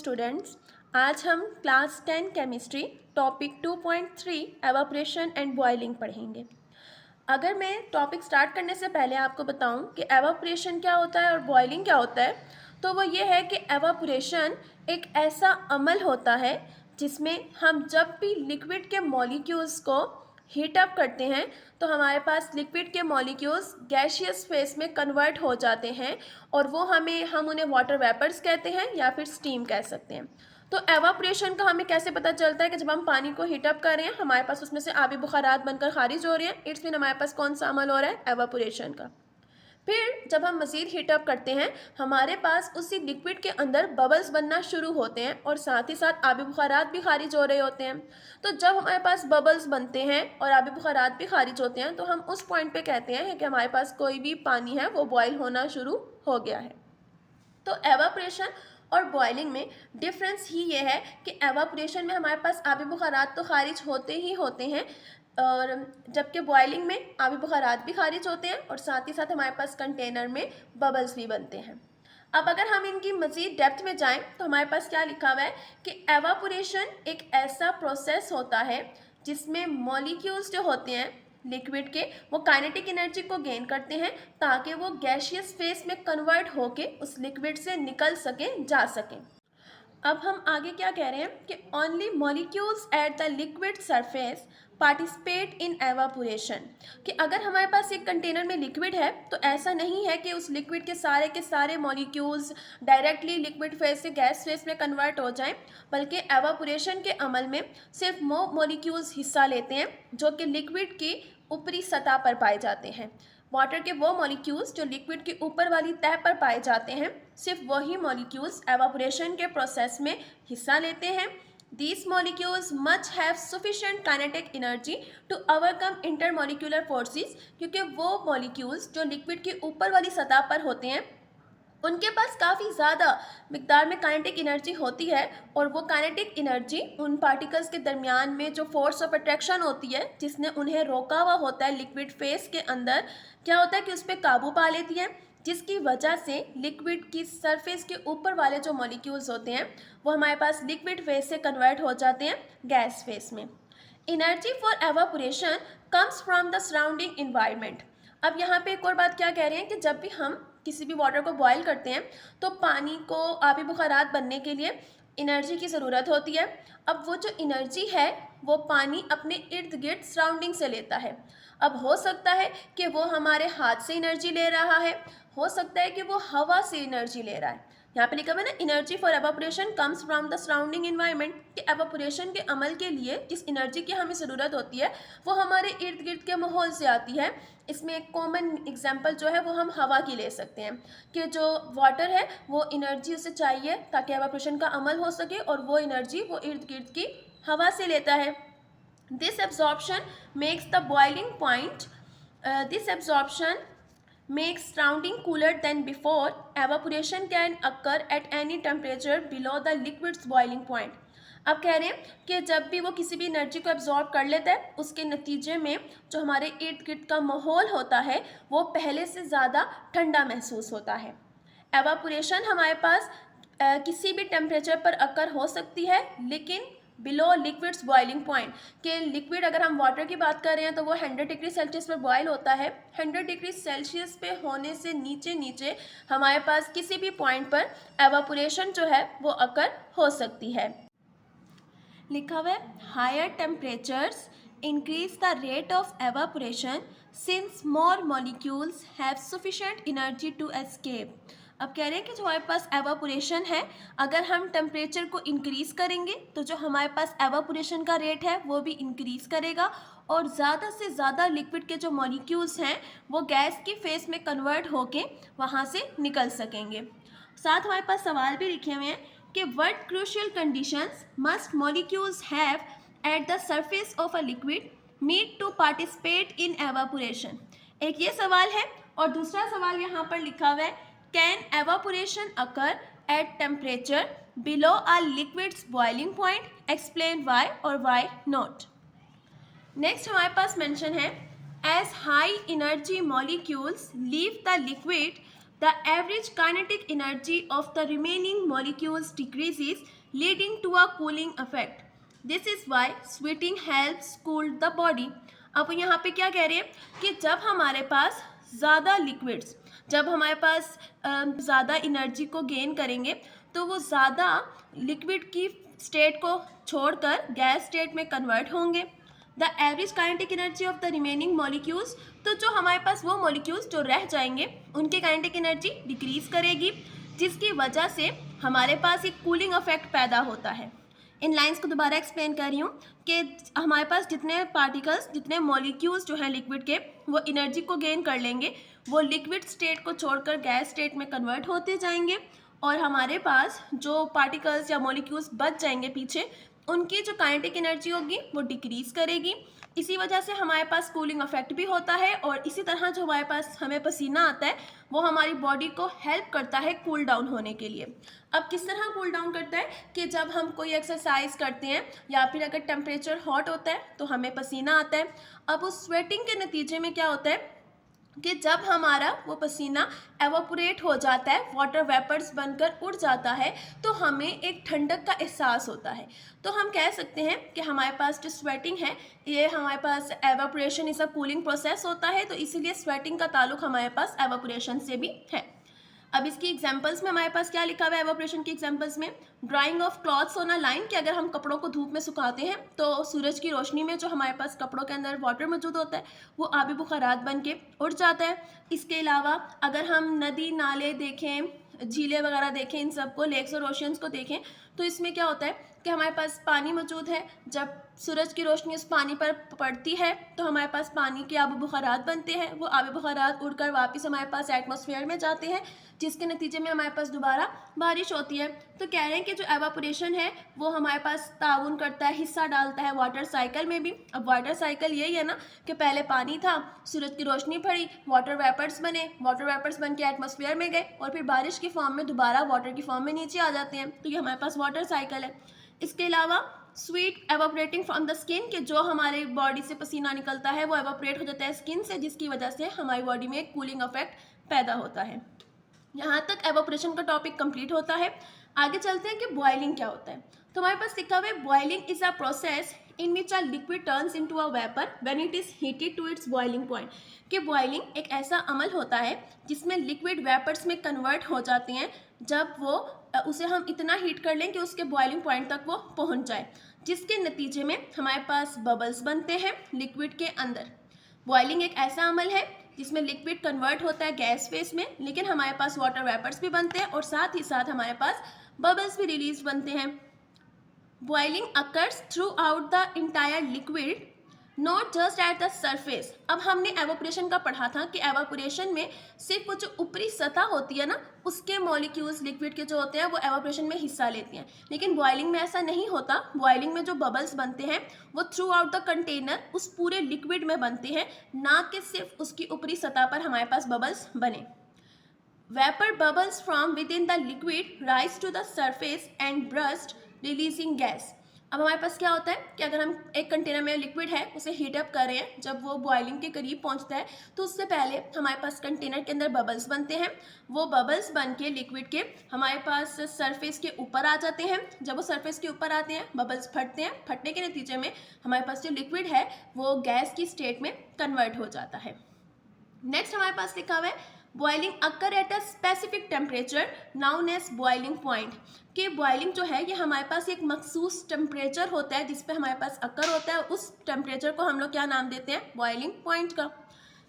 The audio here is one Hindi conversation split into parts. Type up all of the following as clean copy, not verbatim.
स्टूडेंट्स, आज हम class 10 chemistry topic 2.3 evaporation and boiling पढ़ेंगे। अगर मैं टॉपिक स्टार्ट करने से पहले आपको बताऊं कि एवापोरेशन क्या होता है और बॉइलिंग क्या होता है, तो वो ये है कि एवापोरेशन एक ऐसा अमल होता है जिसमें हम जब भी लिक्विड के मॉलिक्यूल्स को हीट अप करते हैं तो हमारे पास लिक्विड के मॉलिक्यूल्स गैसियस फेस में कन्वर्ट हो जाते हैं और वो हम उन्हें वाटर वेपर्स कहते हैं या फिर स्टीम कह सकते हैं। तो एवापोरेशन का हमें कैसे पता चलता है कि जब हम पानी को हीट अप कर रहे हैं हमारे पास उसमें से आबी बुखारात बनकर खारिज हो रही हैं, इट्स मीन हमारे पास कौन सा अमल हो रहा है, एवापोरेशन का। फिर जब हम मज़ीद हीटअप करते हैं हमारे पास उसी लिक्विड के अंदर बबल्स बनना शुरू होते हैं और साथ ही साथ आबी बुखारात भी खारिज हो रहे होते हैं। तो जब हमारे पास बबल्स बनते हैं और आबी बुखारात भी खारिज होते हैं तो हम उस पॉइंट पे कहते हैं कि हमारे पास कोई भी पानी है वो बॉयल होना शुरू हो गया है। तो एवापोरेशन और बॉइलिंग में डिफरेंस ही ये है कि एवापोरेशन में हमारे पास आबी बुखारात तो खारिज होते ही होते हैं और जबकि बॉइलिंग में आबी बुखारात भी खारिज होते हैं और साथ ही साथ हमारे पास कंटेनर में बबल्स भी बनते हैं। अब अगर हम इनकी मज़ीद डेप्थ में जाएं तो हमारे पास क्या लिखा हुआ है कि एवापोरेशन एक ऐसा प्रोसेस होता है जिसमें मॉलिक्यूल्स जो होते हैं लिक्विड के वो काइनेटिक एनर्जी को गेन करते हैं ताकि वो गैसियस फेस में कन्वर्ट होके उस लिक्विड से निकल सकें, जा सकें। अब हम आगे क्या कह रहे हैं कि only molecules at the liquid surface participate in evaporation, कि अगर हमारे पास एक कंटेनर में लिक्विड है तो ऐसा नहीं है कि उस लिक्विड के सारे मॉलिक्यूल्स डायरेक्टली लिक्विड फेज से गैस फेज में कन्वर्ट हो जाएं, बल्कि एवापोरेशन के अमल में सिर्फ वो मॉलिक्यूल्स हिस्सा लेते हैं जो कि लिक्विड की ऊपरी सतह पर पाए जाते हैं। वाटर के वो मॉलिक्यूल्स जो लिक्विड के ऊपर वाली तह पर पाए जाते हैं, सिर्फ वही मॉलिक्यूल्स एवापोरेशन के प्रोसेस में हिस्सा लेते हैं। These molecules must have sufficient kinetic energy to overcome intermolecular forces, क्योंकि वो मॉलिक्यूल्स जो लिक्विड के ऊपर वाली सतह पर होते हैं उनके पास काफ़ी ज़्यादा मिकदार में काइनेटिक एनर्जी होती है और वो काइनेटिक एनर्जी उन पार्टिकल्स के दरमियान में जो फोर्स ऑफ अट्रैक्शन होती है जिसने उन्हें रोका हुआ होता है लिक्विड फेस के अंदर, क्या होता है कि उस पर काबू पा लेती है, जिसकी वजह से लिक्विड की सरफेस के ऊपर वाले जो मॉलिक्यूल्स होते हैं वो हमारे पास लिक्विड फेस से कन्वर्ट हो जाते हैं गैस फेस में। Energy for evaporation comes from the surrounding environment. अब यहाँ पे एक और बात क्या कह रहे हैं कि जब भी हम किसी भी वाटर को बॉयल करते हैं तो पानी को आबी बुखारात बनने के लिए एनर्जी की ज़रूरत होती है। अब वो जो एनर्जी है वो पानी अपने इर्द गिर्द सराउंडिंग से लेता है। अब हो सकता है कि वो हमारे हाथ से एनर्जी ले रहा है, हो सकता है कि वो हवा से एनर्जी ले रहा है। यहाँ पे लिखा हुआ है ना, energy for evaporation comes from the surrounding environment, कि एवापोरेशन के अमल के लिए जिस एनर्जी की हमें ज़रूरत होती है वो हमारे इर्द गिर्द के माहौल से आती है। इसमें एक कॉमन एग्जांपल जो है वो हम हवा की ले सकते हैं कि जो वाटर है वो एनर्जी उसे चाहिए ताकि एवापोरेशन का अमल हो सके और वो एनर्जी वो इर्द गिर्द की हवा से लेता है। This absorption makes the boiling point this absorption makes surrounding cooler than before. Evaporation can occur at any temperature below the liquid's boiling point. अब कह रहे हैं कि जब भी वो किसी भी एनर्जी को एब्जॉर्ब कर लेता है उसके नतीजे में जो हमारे इर्द गिर्द का माहौल होता है वो पहले से ज़्यादा ठंडा महसूस होता है। एवापोरेशन हमारे पास किसी भी टेम्परेचर पर अकर हो सकती है, लेकिन बिलो लिक्विड्स बॉइलिंग पॉइंट, के लिक्विड अगर हम वाटर की बात कर रहे हैं तो वो 100 डिग्री सेल्सियस पर बॉयल होता है। 100 डिग्री सेल्सियस पे होने से नीचे हमारे पास किसी भी पॉइंट पर एवापोरेशन जो है वो अकर हो सकती है। लिखा हुआ है higher temperatures increase the rate of evaporation since more molecules have sufficient energy to escape. अब कह रहे हैं कि जो हमारे पास एवापोरेशन है, अगर हम टेम्परेचर को इंक्रीज़ करेंगे तो जो हमारे पास एवापोरेशन का रेट है वो भी इंक्रीज़ करेगा और ज़्यादा से ज़्यादा लिक्विड के जो मॉलिक्यूल्स हैं वो गैस की फेस में कन्वर्ट होके वहाँ से निकल सकेंगे। साथ हमारे पास सवाल भी लिखे हुए हैं कि what crucial conditions must molecules have at the surface of a liquid meet to participate in evaporation. एक ये सवाल है और दूसरा सवाल यहाँ पर लिखा हुआ है Can evaporation occur at temperature below a liquid's boiling point? Explain why or why not. Next हमारे पास mention है as high energy molecules leave the liquid, the average kinetic energy of the remaining molecules decreases leading to a cooling effect. This is why sweating helps cool the body. अब यहाँ पे क्या कह रहे हैं कि जब हमारे पास ज़्यादा लिक्विड्स, जब हमारे पास ज़्यादा एनर्जी को गेन करेंगे तो वो ज़्यादा लिक्विड की स्टेट को छोड़कर गैस स्टेट में कन्वर्ट होंगे. The average kinetic energy of the remaining molecules, तो जो हमारे पास वो मॉलिक्यूल्स जो रह जाएंगे उनकी काइनेटिक एनर्जी डिक्रीज करेगी, जिसकी वजह से हमारे पास एक कूलिंग इफेक्ट पैदा होता है. इन लाइंस को दोबारा एक्सप्लेन कर रही हूँ कि हमारे पास जितने पार्टिकल्स, जितने मॉलिक्यूल्स जो हैं लिक्विड के, वो एनर्जी को गेन कर लेंगे, वो लिक्विड स्टेट को छोड़कर गैस स्टेट में कन्वर्ट होते जाएंगे, और हमारे पास जो पार्टिकल्स या मॉलिक्यूल्स बच जाएंगे पीछे, उनकी जो काइनेटिक एनर्जी होगी वो डिक्रीज करेगी. इसी वजह से हमारे पास कूलिंग इफेक्ट भी होता है. और इसी तरह जो हमारे पास हमें पसीना आता है वो हमारी बॉडी को हेल्प करता है कूल डाउन होने के लिए. अब किस तरह कूल डाउन करता है कि जब हम कोई एक्सरसाइज करते हैं या फिर अगर टेम्परेचर हॉट होता है तो हमें पसीना आता है. अब उस स्वेटिंग के नतीजे में क्या होता है कि जब हमारा वो पसीना एवापोरेट हो जाता है, वाटर वेपर्स बनकर उड़ जाता है, तो हमें एक ठंडक का एहसास होता है. तो हम कह सकते हैं कि हमारे पास जो स्वेटिंग है ये हमारे पास एवापोरेशन इस अ कूलिंग प्रोसेस होता है. तो इसीलिए स्वेटिंग का ताल्लुक हमारे पास एवापोरेशन से भी है. अब इसकी एग्जांपल्स में हमारे पास क्या लिखा हुआ है एवापोरेशन की एग्जांपल्स में? Drying of clothes on a line, कि अगर हम कपड़ों को धूप में सुखाते हैं तो सूरज की रोशनी में जो हमारे पास कपड़ों के अंदर वाटर मौजूद होता है वो आबी बुखारात बन के उड़ जाता है. इसके अलावा अगर हम नदी नाले देखें, झीलें वगैरह देखें, इन सबको, लेक्स और ओशियंस को देखें, तो इसमें क्या होता है कि हमारे पास पानी मौजूद है. जब सूरज की रोशनी उस पानी पर पड़ती है तो हमारे पास पानी के आबी बुखारात बनते हैं. वो आबी बुखारात उड़कर वापस हमारे पास एटमॉस्फेयर में जाते हैं, जिसके नतीजे में हमारे पास दोबारा बारिश होती है. तो कह रहे हैं कि जो एवापोरेशन है वो हमारे पास ताउन करता है, हिस्सा डालता है वाटर साइकिल में भी. अब वाटर साइकिल यही है ना कि पहले पानी था, सूरज की रोशनी पड़ी, वाटर वेपर्स बने, वाटर वेपर्स बन के एटमॉस्फेयर में गए और फिर बारिश की फॉर्म में दोबारा वाटर की फॉर्म में नीचे आ जाते हैं. तो ये हमारे पास वाटर साइकिल है. इसके अलावा स्वीट एवापोरेटिंग फ्रॉम द स्किन, के जो हमारे बॉडी से पसीना निकलता है वो एवापोरेट हो जाता है स्किन से, जिसकी वजह से हमारी बॉडी में एक कूलिंग इफेक्ट पैदा होता है. यहाँ तक एवापोरेशन का टॉपिक कंप्लीट होता है. आगे चलते हैं कि बॉइलिंग क्या होता है. तो हमारे पास लिखा हुआ है boiling is a process in which a liquid turns into a vapour when it is heated to its boiling point. कि बॉइलिंग एक ऐसा अमल होता है जिसमें लिक्विड वेपर्स में कन्वर्ट हो जाते हैं जब वो उसे हम इतना हीट कर लें कि उसके बॉइलिंग पॉइंट तक वो पहुंच जाए, जिसके नतीजे में हमारे पास बबल्स बनते हैं लिक्विड के अंदर. बॉइलिंग एक ऐसा अमल है जिसमें लिक्विड कन्वर्ट होता है गैस फेस में, लेकिन हमारे पास वाटर वेपर्स भी बनते हैं और साथ ही साथ हमारे पास बबल्स भी रिलीज बनते हैं. Boiling occurs through out the entire liquid, not just eight the surface. अब हमने एवापोरेशन का पढ़ा था कि एवापोरेशन में सिर्फ वो जो ऊपरी सतह होती है ना, उसके मॉलिक्यूल्स लिक्विड के जो होते हैं वो एवापोरेशन में हिस्सा लेते हैं. लेकिन बॉइलिंग में ऐसा नहीं होता. बॉइलिंग में जो बबल्स बनते हैं वो थ्रू आउट द कंटेनर, उस पूरे लिक्विड में बनते हैं, ना कि सिर्फ उसकी ऊपरी सतह पर हमारे पास बबल्स बने. Vapour bubbles from within the liquid rise to the surface and burst releasing gas. अब हमारे पास क्या होता है कि अगर हम एक कंटेनर में लिक्विड है उसे हीट अप कर रहे हैं, जब वो बॉइलिंग के करीब पहुंचता है तो उससे पहले हमारे पास कंटेनर के अंदर बबल्स बनते हैं. वो बबल्स बन के लिक्विड के हमारे पास सरफेस के ऊपर आ जाते हैं. जब वो सरफेस के ऊपर आते हैं बबल्स फटते हैं. फटने के नतीजे में हमारे पास जो लिक्विड है वो गैस की स्टेट में कन्वर्ट हो जाता है. नेक्स्ट हमारे पास लिखा हुआ है boiling occur at a specific temperature known as boiling point. कि बॉइलिंग जो है ये हमारे पास एक मखसूस टेम्परेचर होता है जिस पे हमारे पास अकर होता है. उस टेम्परेचर को हम लोग क्या नाम देते हैं? बॉइलिंग पॉइंट का.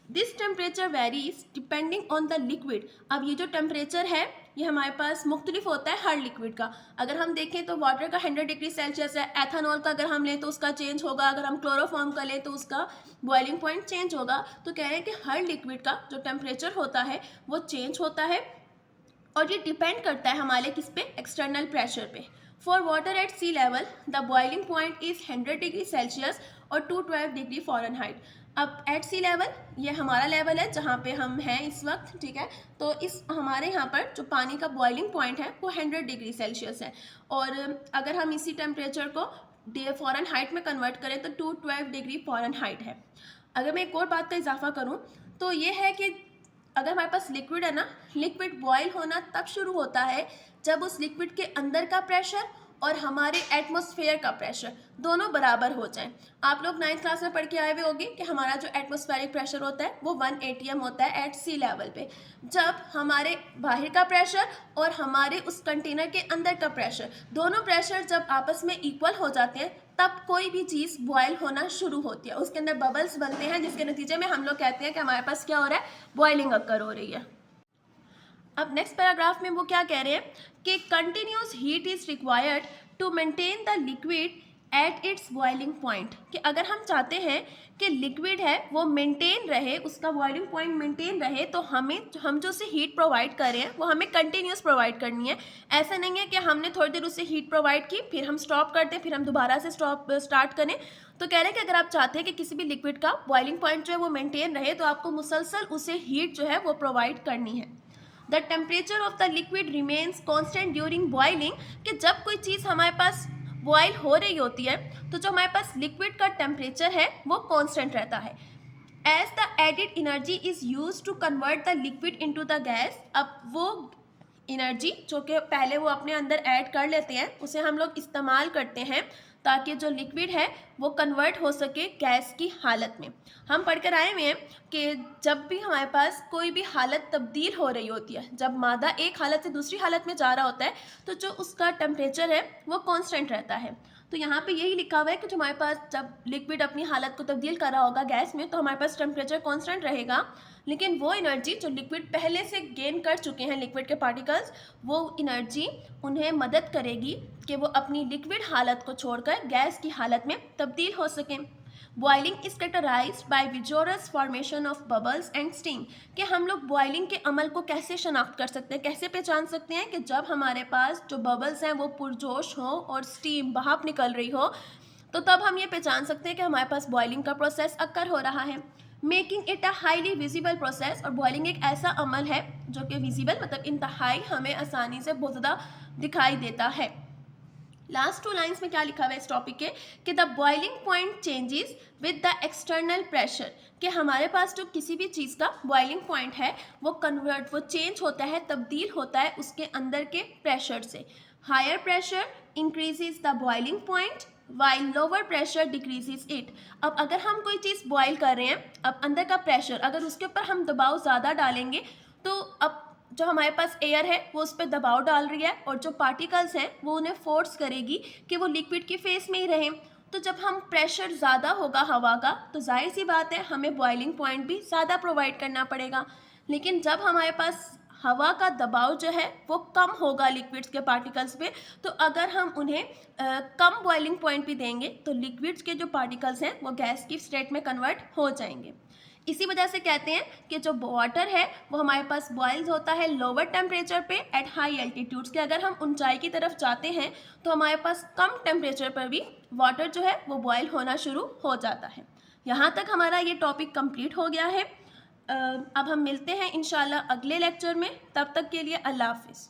This temperature varies depending on the liquid. अब ये जो टेम्परेचर है ये हमारे पास मुख्तलिफ होता है हर लिक्विड का. अगर हम देखें तो वाटर का 100 डिग्री सेल्सियस है. एथेनॉल का अगर हम लें तो उसका चेंज होगा. अगर हम क्लोरोफॉर्म का लें तो उसका बॉइलिंग पॉइंट चेंज होगा. तो कह रहे हैं कि हर लिक्विड का जो टेम्परेचर होता है वो चेंज होता है और ये डिपेंड करता है हमारे किस पे? एक्सटर्नल प्रेशर पे. For water at sea level the boiling point is 100 degree Celsius और 212 डिग्री फ़ारेनहाइट. अब एट सी लेवल ये हमारा लेवल है जहाँ पे हम हैं इस वक्त, ठीक है. तो इस हमारे यहाँ पर जो पानी का बॉइलिंग पॉइंट है वो 100 डिग्री सेल्सियस है. और अगर हम इसी टेम्परेचर को फ़ारेनहाइट में कन्वर्ट करें तो 212 डिग्री फ़ारेनहाइट है. अगर मैं एक और बात का इजाफा करूँ तो ये है कि अगर हमारे पास लिक्विड है ना, लिक्विड बॉयल होना तब शुरू होता है जब उस लिक्विड के अंदर का प्रेशर और हमारे एटमॉस्फेयर का प्रेशर दोनों बराबर हो जाएं। आप लोग 9th क्लास में पढ़ के आए हुए होंगे कि हमारा जो एटमॉस्फेरिक प्रेशर होता है वो 1 atm होता है एट सी लेवल पे। जब हमारे बाहर का प्रेशर और हमारे उस कंटेनर के अंदर का प्रेशर, दोनों प्रेशर जब आपस में इक्वल हो जाते हैं, तब कोई भी चीज़ बॉयल होना शुरू होती है, उसके अंदर बबल्स बनते हैं, जिसके नतीजे में हम लोग कहते हैं कि हमारे पास क्या हो रहा है, बॉइलिंग अकर हो रही है। अब नेक्स्ट पैराग्राफ में वो क्या कह रहे हैं कि continuous heat is required to maintain the liquid at its boiling point, कि अगर हम चाहते हैं कि लिक्विड है वो मेंटेन रहे, उसका बॉइलिंग पॉइंट मेंटेन रहे, तो हम जो उसे हीट प्रोवाइड कर रहे हैं वो हमें कंटिन्यूस प्रोवाइड करनी है। ऐसा नहीं है कि हमने थोड़ी देर उसे हीट प्रोवाइड की, फिर हम स्टॉप कर दें, फिर हम दोबारा से स्टार्ट करें। तो कह रहे हैं कि अगर आप चाहते हैं कि किसी भी लिक्विड का बॉइलिंग पॉइंट जो है वो मेंटेन रहे, तो आपको मुसलसल उसे हीट जो है वो प्रोवाइड करनी है। The temperature of the liquid remains constant during boiling, कि जब कोई चीज़ हमारे पास बॉयल हो रही होती है तो जो हमारे पास लिक्विड का टेम्परेचर है वो कांस्टेंट रहता है। As the added energy is use to convert the liquid into the gas, अब वो एनर्जी जो कि पहले वो अपने अंदर ऐड कर लेते हैं उसे हम लोग इस्तेमाल करते हैं ताकि जो लिक्विड है वो कन्वर्ट हो सके गैस की हालत में। हम पढ़कर आए हुए हैं कि जब भी हमारे पास कोई भी हालत तब्दील हो रही होती है, जब मादा एक हालत से दूसरी हालत में जा रहा होता है, तो जो उसका टेम्परेचर है वो कांस्टेंट रहता है। तो यहाँ पे यही लिखा हुआ है कि जो हमारे पास जब लिक्विड अपनी हालत को तब्दील कर रहा होगा गैस में, तो हमारे पास टेम्परेचर कांस्टेंट रहेगा, लेकिन वो एनर्जी जो लिक्विड पहले से गेन कर चुके हैं, लिक्विड के पार्टिकल्स, वो एनर्जी उन्हें मदद करेगी कि वो अपनी लिक्विड हालत को छोड़कर गैस की हालत में तब्दील हो सकें। Boiling is characterized by vigorous formation of bubbles and steam, कि हम लोग बॉइलिंग के अमल को कैसे शनाख्त कर सकते हैं, कैसे पहचान सकते हैं कि जब हमारे पास जो बबल्स हैं वो पुरजोश हो और स्टीम भाप निकल रही हो, तो तब हम ये पहचान सकते हैं कि हमारे पास बॉइलिंग का प्रोसेस अकर हो रहा है। Making it a highly visible process, और बॉइलिंग एक ऐसा अमल है जो कि विजिबल मतलब इंतहाई हमें आसानी से बहुत ज़्यादा दिखाई देता है। लास्ट 2 लाइन्स में क्या लिखा हुआ है इस टॉपिक के कि the boiling point changes with the external pressure, कि हमारे पास जो किसी भी चीज़ का बॉइलिंग पॉइंट है वो चेंज होता है, तब्दील होता है उसके अंदर के प्रेशर से। Higher pressure increases the boiling point while lower pressure decreases it. अब अगर हम कोई चीज़ बॉयल कर रहे हैं, अब अंदर का प्रेशर अगर उसके ऊपर हम दबाव ज़्यादा डालेंगे, तो अब जो हमारे पास एयर है वो उस पर दबाव डाल रही है, और जो पार्टिकल्स हैं वो उन्हें फोर्स करेगी कि वो लिक्विड की फेस में ही रहें। तो जब हम प्रेशर ज़्यादा होगा हवा का, तो जाहिर सी बात है हमें बॉइलिंग पॉइंट भी ज़्यादा प्रोवाइड करना पड़ेगा। लेकिन जब हमारे पास हवा का दबाव जो है वो कम होगा लिक्विड्स के पार्टिकल्स पे, तो अगर हम उन्हें कम बॉइलिंग पॉइंट भी देंगे तो लिक्विड्स के जो पार्टिकल्स हैं वो गैस की स्टेट में कन्वर्ट हो जाएंगे। इसी वजह से कहते हैं कि जो वाटर है वो हमारे पास बॉइल्स होता है लोअर टेम्परेचर पे एट हाई एल्टीट्यूड्स, के अगर हम ऊंचाई की तरफ जाते हैं तो हमारे पास कम टेम्परेचर पर भी वाटर जो है वो बॉयल होना शुरू हो जाता है। यहाँ तक हमारा ये टॉपिक कंप्लीट हो गया है। अब हम मिलते हैं इंशाल्लाह अगले लेक्चर में, तब तक के लिए अल्लाह हाफिज़।